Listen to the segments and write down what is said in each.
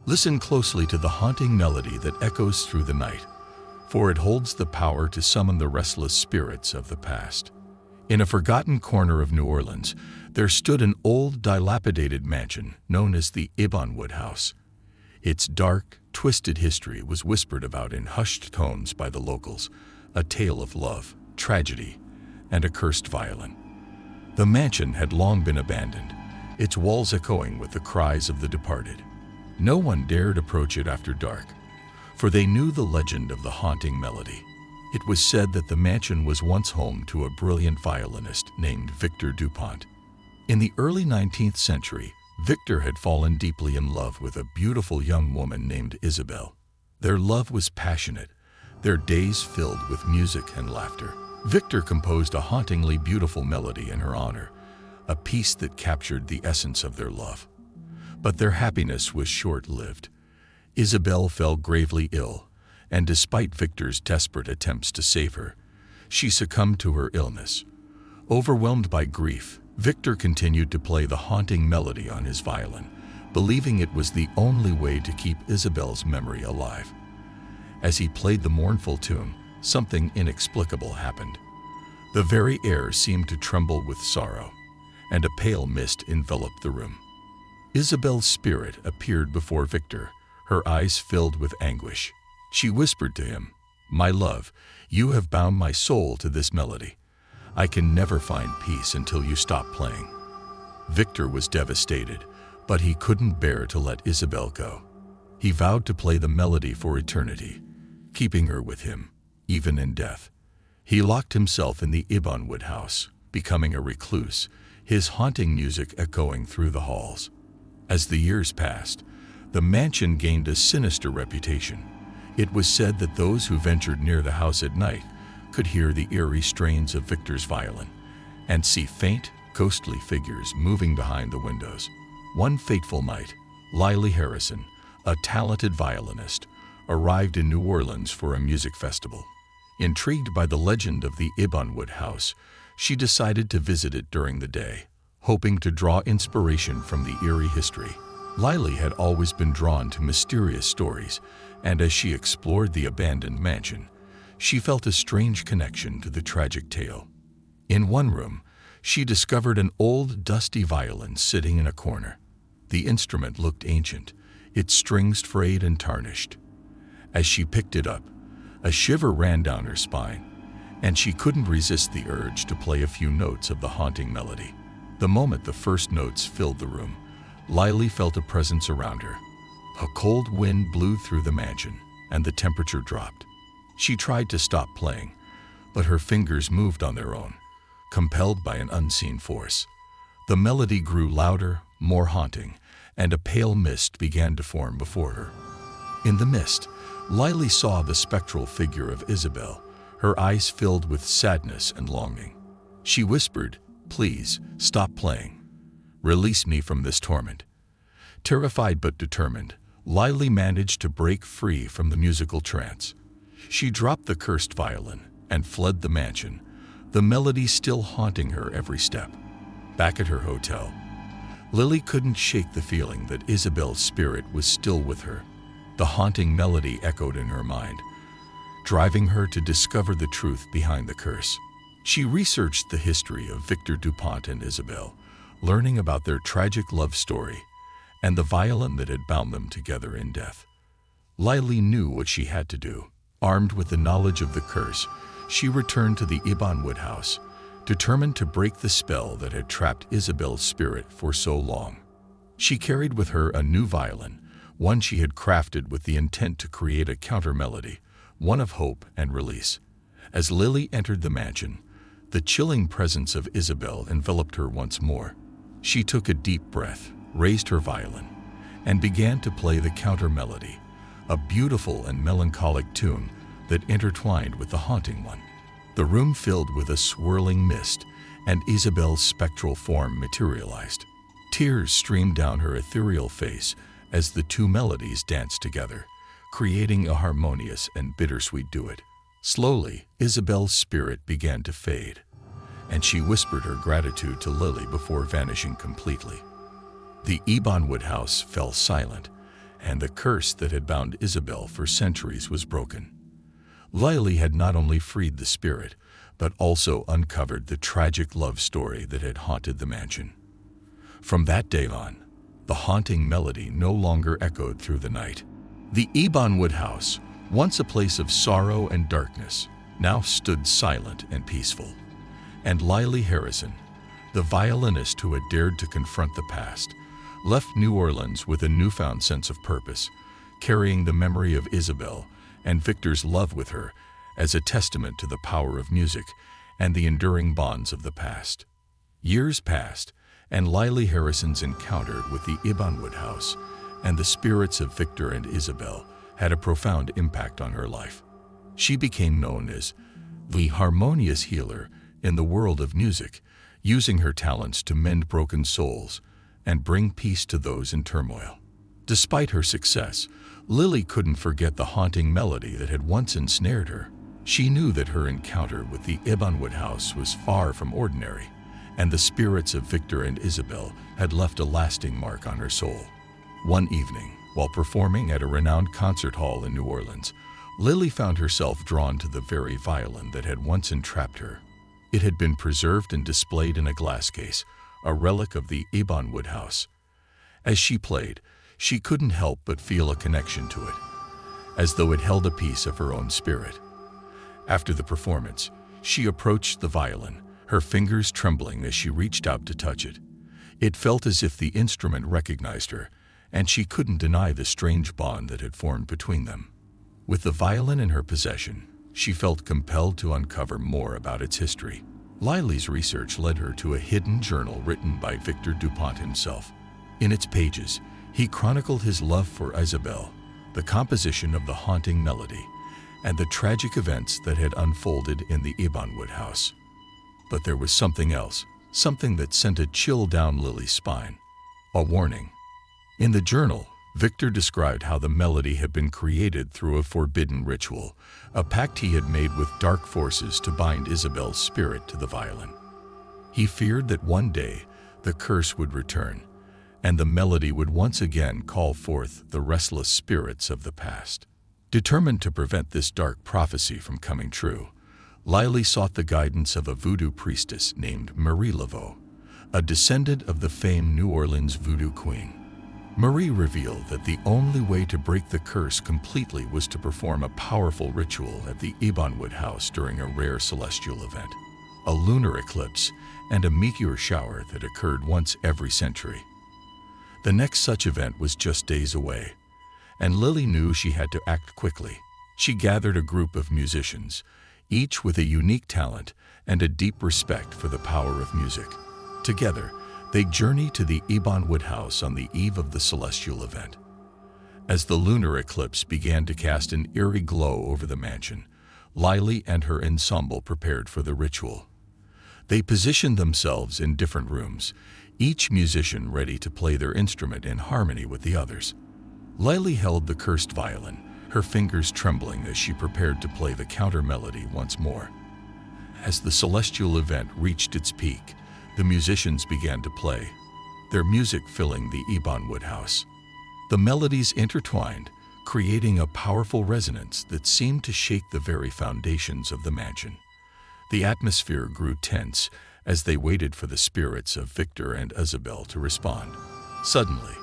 Listen closely to the haunting melody that echoes through the night, for it holds the power to summon the restless spirits of the past. In a forgotten corner of New Orleans, there stood an old, dilapidated mansion known as the Ibonwood House. Its dark, twisted history was whispered about in hushed tones by the locals, a tale of love, tragedy, and a cursed violin. The mansion had long been abandoned, its walls echoing with the cries of the departed. No one dared approach it after dark, for they knew the legend of the haunting melody. It was said that the mansion was once home to a brilliant violinist named Victor Dupont. In the early 19th century, Victor had fallen deeply in love with a beautiful young woman named Isabel. Their love was passionate, their days filled with music and laughter. Victor composed a hauntingly beautiful melody in her honor, a piece that captured the essence of their love. But their happiness was short-lived. Isabel fell gravely ill, and despite Victor's desperate attempts to save her, she succumbed to her illness. Overwhelmed by grief, Victor continued to play the haunting melody on his violin, believing it was the only way to keep Isabel's memory alive. As he played the mournful tune, something inexplicable happened. The very air seemed to tremble with sorrow, and a pale mist enveloped the room. Isabel's spirit appeared before Victor, her eyes filled with anguish. She whispered to him, "My love, you have bound my soul to this melody. I can never find peace until you stop playing." Victor was devastated, but he couldn't bear to let Isabel go. He vowed to play the melody for eternity, keeping her with him, even in death. He locked himself in the Ibonwood House, becoming a recluse, his haunting music echoing through the halls. As the years passed, the mansion gained a sinister reputation. It was said that those who ventured near the house at night could hear the eerie strains of Victor's violin and see faint, ghostly figures moving behind the windows. One fateful night, Lily Harrison, a talented violinist, arrived in New Orleans for a music festival. Intrigued by the legend of the Ibonwood House, she decided to visit it during the day, hoping to draw inspiration from the eerie history. Lily had always been drawn to mysterious stories, and as she explored the abandoned mansion, she felt a strange connection to the tragic tale. In one room, she discovered an old, dusty violin sitting in a corner. The instrument looked ancient, its strings frayed and tarnished. As she picked it up, a shiver ran down her spine, and she couldn't resist the urge to play a few notes of the haunting melody. The moment the first notes filled the room, Lily felt a presence around her. A cold wind blew through the mansion, and the temperature dropped. She tried to stop playing, but her fingers moved on their own, compelled by an unseen force. The melody grew louder, more haunting, and a pale mist began to form before her. In the mist, Lily saw the spectral figure of Isabel, her eyes filled with sadness and longing. She whispered, "Please, stop playing. Release me from this torment." Terrified but determined, Lily managed to break free from the musical trance. She dropped the cursed violin and fled the mansion, the melody still haunting her every step. Back at her hotel, Lily couldn't shake the feeling that Isabel's spirit was still with her. The haunting melody echoed in her mind, driving her to discover the truth behind the curse. She researched the history of Victor Dupont and Isabel, learning about their tragic love story and the violin that had bound them together in death. Lily knew what she had to do. Armed with the knowledge of the curse, she returned to the Ibonwood House, determined to break the spell that had trapped Isabel's spirit for so long. She carried with her a new violin, one she had crafted with the intent to create a counter-melody, one of hope and release. As Lily entered the mansion, the chilling presence of Isabel enveloped her once more. She took a deep breath, raised her violin, and began to play the counter-melody, a beautiful and melancholic tune that intertwined with the haunting one. The room filled with a swirling mist, and Isabel's spectral form materialized. Tears streamed down her ethereal face as the two melodies danced together, creating a harmonious and bittersweet duet. Slowly, Isabel's spirit began to fade, and she whispered her gratitude to Lily before vanishing completely. The Ibonwood House fell silent, and the curse that had bound Isabel for centuries was broken. Lily had not only freed the spirit, but also uncovered the tragic love story that had haunted the mansion. From that day on, the haunting melody no longer echoed through the night. The Ebonwood house, once a place of sorrow and darkness, now stood silent and peaceful. And Lily Harrison, the violinist who had dared to confront the past, left New Orleans with a newfound sense of purpose, carrying the memory of Isabel and Victor's love with her as a testament to the power of music and the enduring bonds of the past. Years passed, and Lily Harrison's encounter with the Ebonwood house and the spirits of Victor and Isabel had a profound impact on her life. She became known as the harmonious healer in the world of music, using her talents to mend broken souls and bring peace to those in turmoil. Despite her success, Lily couldn't forget the haunting melody that had once ensnared her. She knew that her encounter with the Ebonwood house was far from ordinary, and the spirits of Victor and Isabel had left a lasting mark on her soul. One evening, while performing at a renowned concert hall in New Orleans, Lily found herself drawn to the very violin that had once entrapped her. It had been preserved and displayed in a glass case, a relic of the Ebonwood house. As she played, she couldn't help but feel a connection to it, as though it held a piece of her own spirit. After the performance, she approached the violin, her fingers trembling as she reached out to touch it. It felt as if the instrument recognized her, and she couldn't deny the strange bond that had formed between them. With the violin in her possession, she felt compelled to uncover more about its history. Lily's research led her to a hidden journal written by Victor Dupont himself. In its pages, he chronicled his love for Isabel, the composition of the haunting melody, and the tragic events that had unfolded in the Ebonwood house. But there was something else, something that sent a chill down Lily's spine. A warning. In the journal, Victor described how the melody had been created through a forbidden ritual, a pact he had made with dark forces to bind Isabel's spirit to the violin. He feared that one day the curse would return, and the melody would once again call forth the restless spirits of the past. Determined to prevent this dark prophecy from coming true, Lily sought the guidance of a voodoo priestess named Marie Laveau, a descendant of the famed New Orleans voodoo queen. Marie revealed that the only way to break the curse completely was to perform a powerful ritual at the Ebonwood house during a rare celestial event, a lunar eclipse and a meteor shower that occurred once every century. The next such event was just days away, and Lily knew she had to act quickly. She gathered a group of musicians, each with a unique talent and a deep respect for the power of music. Together, they journeyed to the Ebonwood house on the eve of the celestial event. As the lunar eclipse began to cast an eerie glow over the mansion, Lily and her ensemble prepared for the ritual. They positioned themselves in different rooms, each musician ready to play their instrument in harmony with the others. Lily held the cursed violin, her fingers trembling as she prepared to play the counter melody once more. As the celestial event reached its peak, the musicians began to play, their music filling the Ebonwood house. The melodies intertwined, creating a powerful resonance that seemed to shake the very foundations of the mansion. The atmosphere grew tense as they waited for the spirits of Victor and Isabel to respond. Suddenly,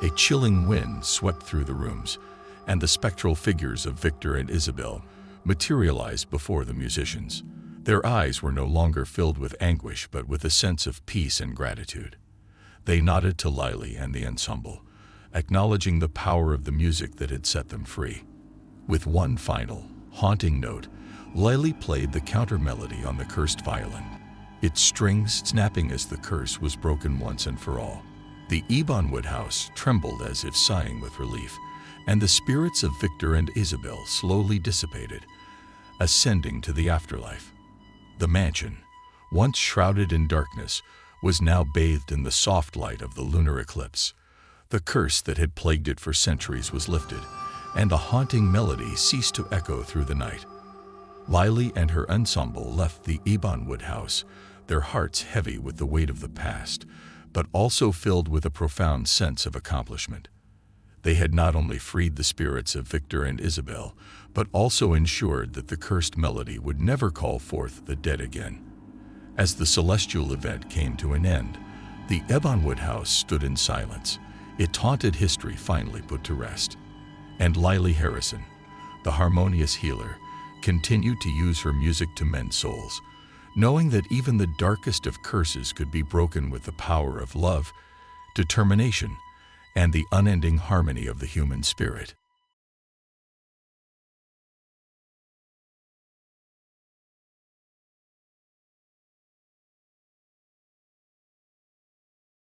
a chilling wind swept through the rooms, and the spectral figures of Victor and Isabel materialized before the musicians. Their eyes were no longer filled with anguish, but with a sense of peace and gratitude. They nodded to Lily and the ensemble, acknowledging the power of the music that had set them free. With one final, haunting note, Lily played the counter melody on the cursed violin, its strings snapping as the curse was broken once and for all. The Ebonwood house trembled as if sighing with relief, and the spirits of Victor and Isabel slowly dissipated, ascending to the afterlife. The mansion, once shrouded in darkness, was now bathed in the soft light of the lunar eclipse. The curse that had plagued it for centuries was lifted, and a haunting melody ceased to echo through the night. Lily and her ensemble left the Ebonwood house, their hearts heavy with the weight of the past, but also filled with a profound sense of accomplishment. They had not only freed the spirits of Victor and Isabel, but also ensured that the cursed melody would never call forth the dead again. As the celestial event came to an end, the Ebonwood house stood in silence, its haunted history finally put to rest. And Lily Harrison, the harmonious healer, continued to use her music to mend souls, knowing that even the darkest of curses could be broken with the power of love, determination, and the unending harmony of the human spirit.